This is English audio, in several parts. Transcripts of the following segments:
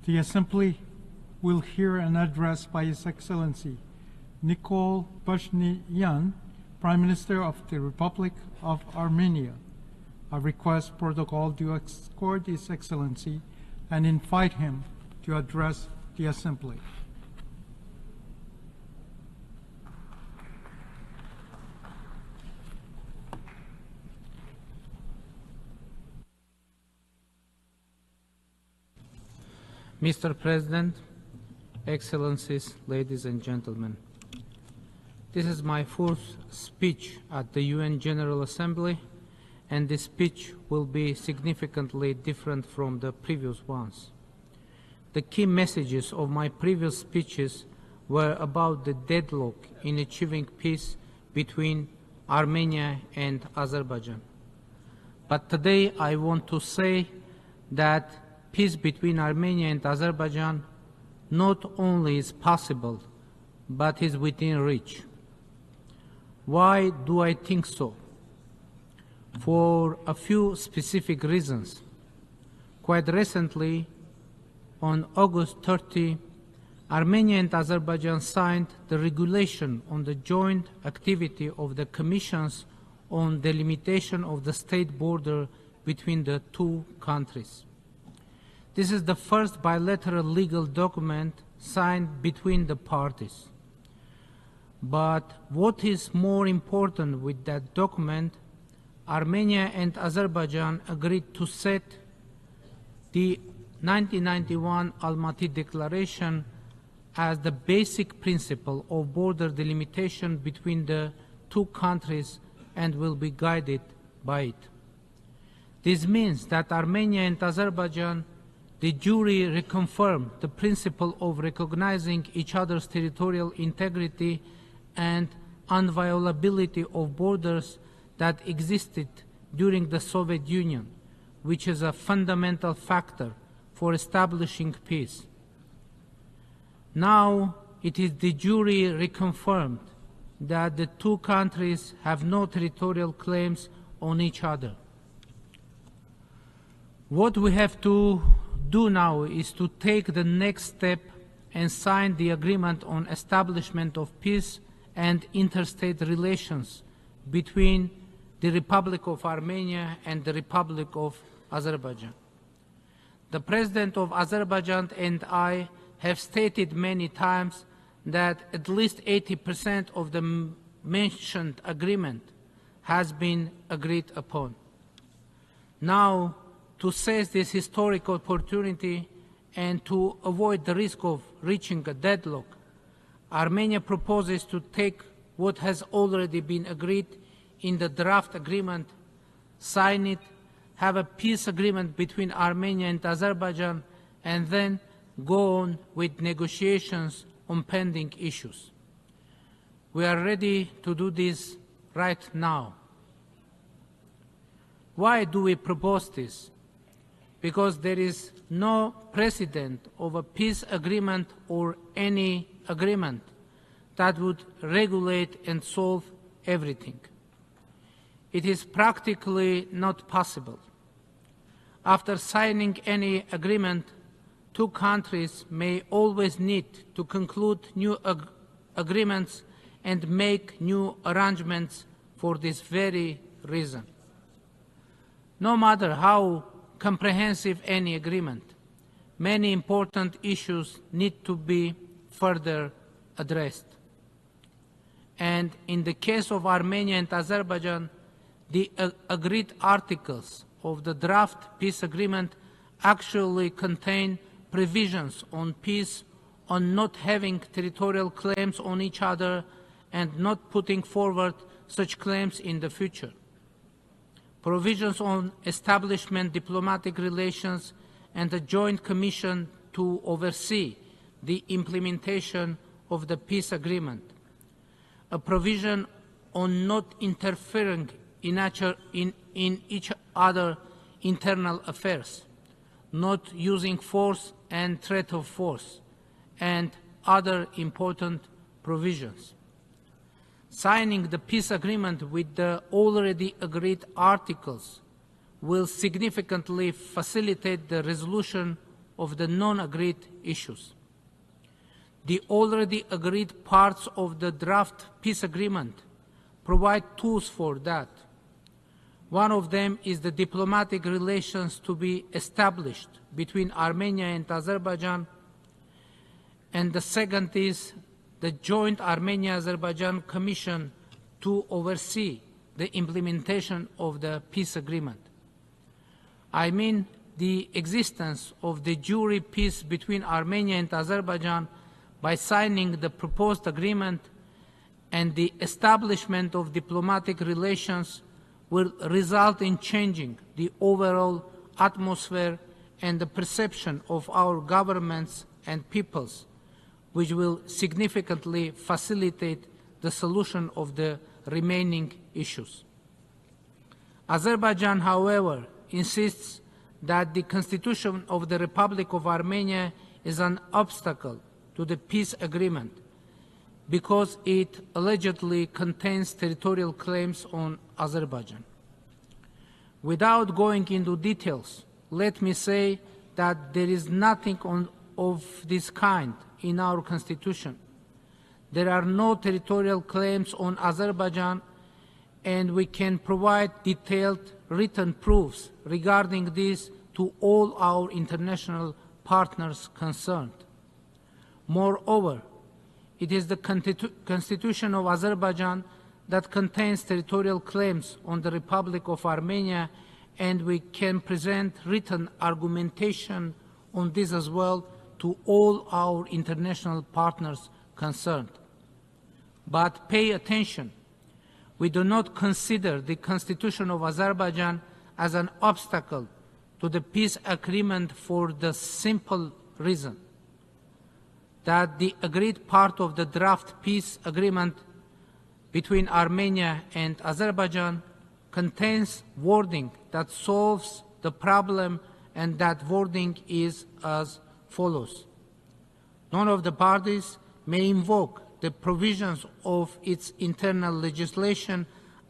The Assembly will hear an address by His Excellency Nikol Pashinyan, Prime Minister of the Republic of Armenia. I request protocol to escort His Excellency and invite him to address the Assembly. Mr. President, Excellencies, ladies and gentlemen, this is my fourth speech at the UN General Assembly, and this speech will be significantly different from the previous ones. The key messages of my previous speeches were about the deadlock in achieving peace between Armenia and Azerbaijan. But today I want to say that peace between Armenia and Azerbaijan not only is possible, but is within reach. Why do I think so? For a few specific reasons. Quite recently, on August 30, Armenia and Azerbaijan signed the regulation on the joint activity of the Commissions on delimitation of the state border between the two countries. This is the first bilateral legal document signed between the parties. But what is more important with that document, Armenia and Azerbaijan agreed to set the 1991 Almaty Declaration as the basic principle of border delimitation between the two countries and will be guided by it. This means that Armenia and Azerbaijan de jure reconfirmed the principle of recognizing each other's territorial integrity and inviolability of borders that existed during the Soviet Union, which is a fundamental factor for establishing peace. Now it is de jure reconfirmed that the two countries have no territorial claims on each other. What we have to do now is to take the next step and sign the agreement on establishment of peace and interstate relations between the Republic of Armenia and the Republic of Azerbaijan. The President of Azerbaijan and I have stated many times that at least 80% of the mentioned agreement has been agreed upon. Now, to seize this historic opportunity and to avoid the risk of reaching a deadlock, Armenia proposes to take what has already been agreed in the draft agreement, sign it, have a peace agreement between Armenia and Azerbaijan, and then go on with negotiations on pending issues. We are ready to do this right now. Why do we propose this? Because there is no precedent of a peace agreement or any agreement that would regulate and solve everything. It is practically not possible. After signing any agreement, two countries may always need to conclude new agreements and make new arrangements for this very reason. No matter how comprehensive any agreement, many important issues need to be further addressed. And in the case of Armenia and Azerbaijan, the agreed articles of the draft peace agreement actually contain provisions on peace, on not having territorial claims on each other, and not putting forward such claims in the future. Provisions on establishment diplomatic relations and a joint commission to oversee the implementation of the peace agreement. A provision on not interfering in each other's internal affairs, not using force and threat of force, and other important provisions. Signing the peace agreement with the already agreed articles will significantly facilitate the resolution of the non-agreed issues. The already agreed parts of the draft peace agreement provide tools for that. One of them is the diplomatic relations to be established between Armenia and Azerbaijan, and the second is the joint Armenia-Azerbaijan Commission to oversee the implementation of the peace agreement. I mean the existence of the jure peace between Armenia and Azerbaijan by signing the proposed agreement, and the establishment of diplomatic relations will result in changing the overall atmosphere and the perception of our governments and peoples, which will significantly facilitate the solution of the remaining issues. Azerbaijan, however, insists that the Constitution of the Republic of Armenia is an obstacle to the peace agreement because it allegedly contains territorial claims on Azerbaijan. Without going into details, let me say that there is nothing of this kind in our Constitution. There are no territorial claims on Azerbaijan, and we can provide detailed written proofs regarding this to all our international partners concerned. Moreover, it is the Constitution of Azerbaijan that contains territorial claims on the Republic of Armenia, and we can present written argumentation on this as well to all our international partners concerned. But pay attention, we do not consider the Constitution of Azerbaijan as an obstacle to the peace agreement for the simple reason that the agreed part of the draft peace agreement between Armenia and Azerbaijan contains wording that solves the problem, and that wording is as follows. None of the parties may invoke the provisions of its internal legislation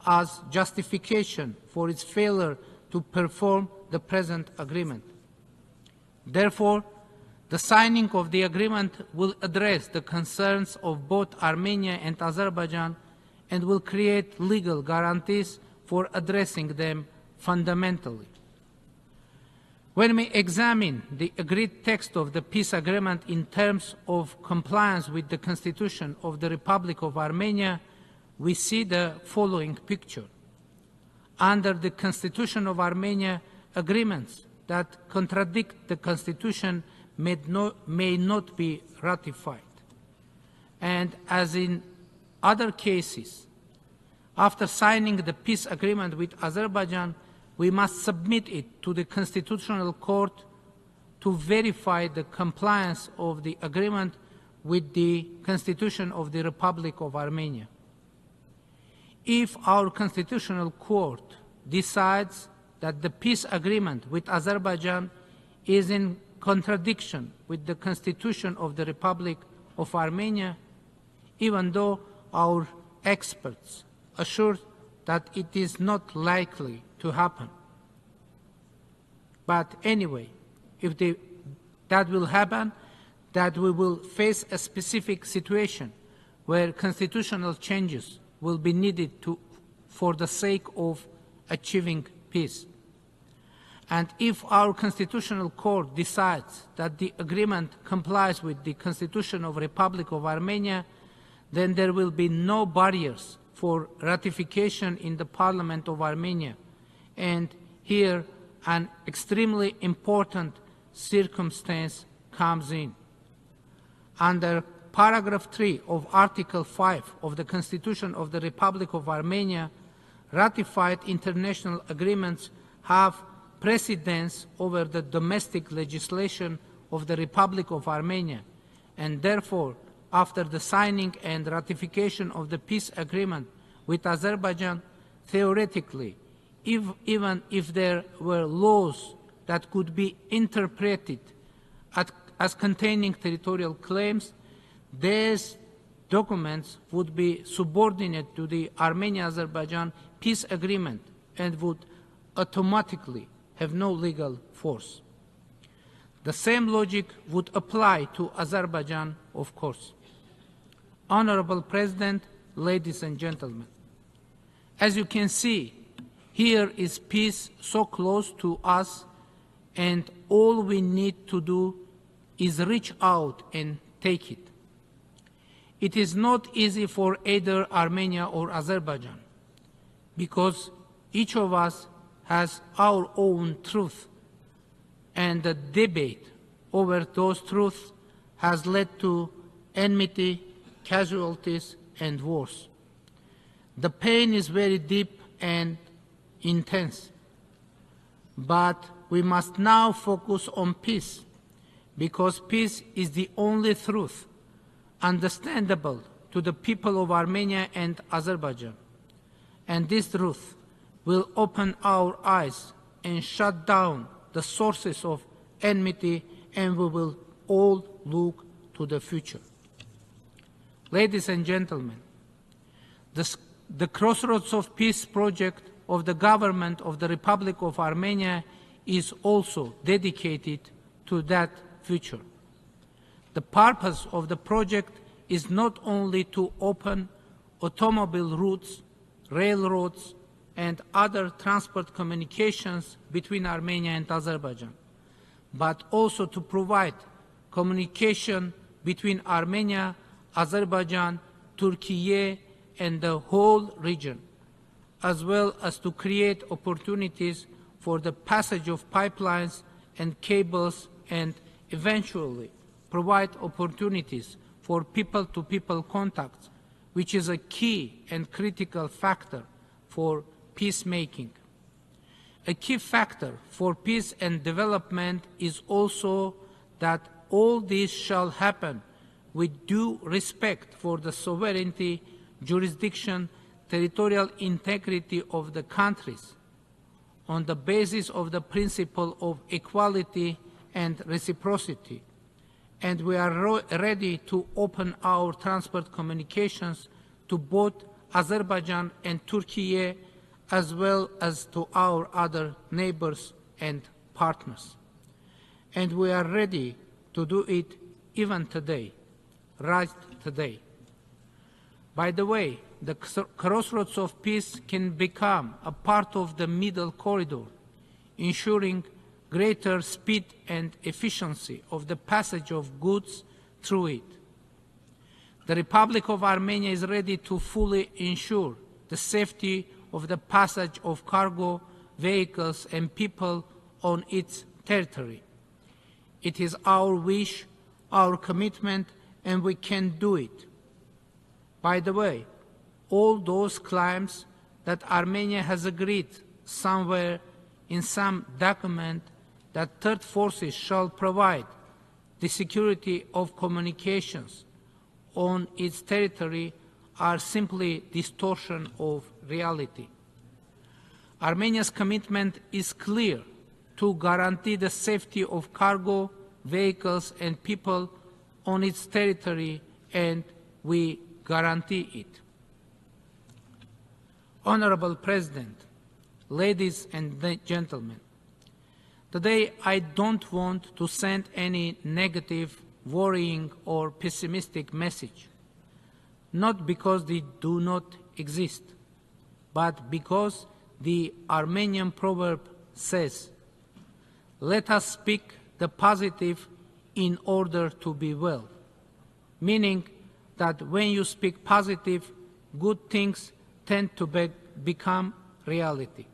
as justification for its failure to perform the present agreement. Therefore, the signing of the agreement will address the concerns of both Armenia and Azerbaijan and will create legal guarantees for addressing them fundamentally. When we examine the agreed text of the peace agreement in terms of compliance with the Constitution of the Republic of Armenia, we see the following picture. Under the Constitution of Armenia, agreements that contradict the Constitution may not be ratified. And as in other cases, after signing the peace agreement with Azerbaijan, we must submit it to the Constitutional Court to verify the compliance of the agreement with the Constitution of the Republic of Armenia. If our Constitutional Court decides that the peace agreement with Azerbaijan is in contradiction with the Constitution of the Republic of Armenia, even though our experts assure that it is not likely to happen. But anyway, if that will happen, that we will face a specific situation where constitutional changes will be needed for the sake of achieving peace. And if our Constitutional Court decides that the agreement complies with the Constitution of the Republic of Armenia, then there will be no barriers for ratification in the Parliament of Armenia. And here an extremely important circumstance comes in. Under paragraph 3 of Article 5 of the Constitution of the Republic of Armenia, ratified international agreements have precedence over the domestic legislation of the Republic of Armenia, and therefore, after the signing and ratification of the peace agreement with Azerbaijan, theoretically, even if there were laws that could be interpreted as containing territorial claims, these documents would be subordinate to the Armenia-Azerbaijan peace agreement and would automatically have no legal force. The same logic would apply to Azerbaijan, of course. Honorable President, ladies and gentlemen, as you can see, here is peace so close to us, and all we need to do is reach out and take it. It is not easy for either Armenia or Azerbaijan, because each of us has our own truth, and the debate over those truths has led to enmity, casualties, and wars. The pain is very deep and intense, but we must now focus on peace, because peace is the only truth understandable to the people of Armenia and Azerbaijan. And this truth will open our eyes and shut down the sources of enmity, and we will all look to the future. Ladies and gentlemen, the Crossroads of Peace project of the Government of the Republic of Armenia is also dedicated to that future. The purpose of the project is not only to open automobile routes, railroads, and other transport communications between Armenia and Azerbaijan, but also to provide communication between Armenia, Azerbaijan, Turkey, and the whole region, as well as to create opportunities for the passage of pipelines and cables, and eventually provide opportunities for people-to-people contacts, which is a key and critical factor for peacemaking. A key factor for peace and development is also that all this shall happen with due respect for the sovereignty, jurisdiction, territorial integrity of the countries, on the basis of the principle of equality and reciprocity. And we are ready to open our transport communications to both Azerbaijan and Turkey, as well as to our other neighbors and partners. And we are ready to do it even today, right today. By the way, the Crossroads of Peace can become a part of the middle corridor, ensuring greater speed and efficiency of the passage of goods through it. The Republic of Armenia is ready to fully ensure the safety of the passage of cargo, vehicles, and people on its territory. It is our wish, our commitment, and we can do it. By the way, all those claims that Armenia has agreed somewhere in some document that third forces shall provide the security of communications on its territory are simply distortion of reality. Armenia's commitment is clear to guarantee the safety of cargo, vehicles, and people on its territory, and we guarantee it. Honorable President, ladies and gentlemen, today I don't want to send any negative, worrying, or pessimistic message, not because they do not exist, but because the Armenian proverb says, "Let us speak the positive in order to be well," meaning that when you speak positive, good things tend to become reality.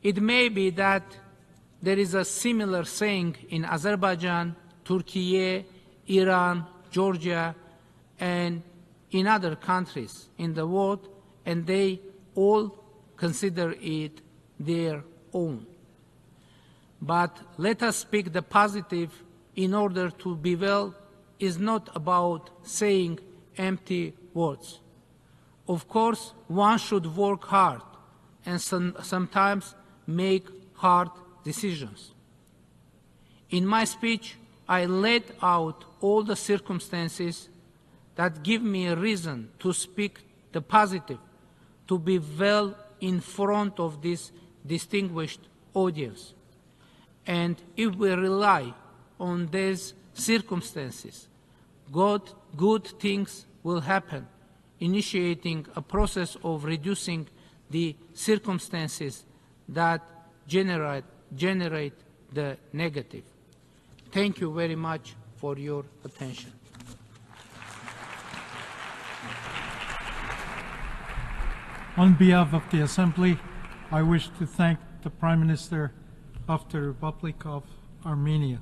It may be that there is a similar saying in Azerbaijan, Turkey, Iran, Georgia, and in other countries in the world, and they all consider it their own. But let us speak the positive in order to be well is not about saying empty words. Of course, one should work hard and sometimes make hard decisions. In my speech, I laid out all the circumstances that give me a reason to speak the positive, to be well in front of this distinguished audience. And if we rely on these circumstances, good things will happen, initiating a process of reducing the circumstances that generate the negative. Thank you very much for your attention. On behalf of the Assembly, I wish to thank the Prime Minister of the Republic of Armenia.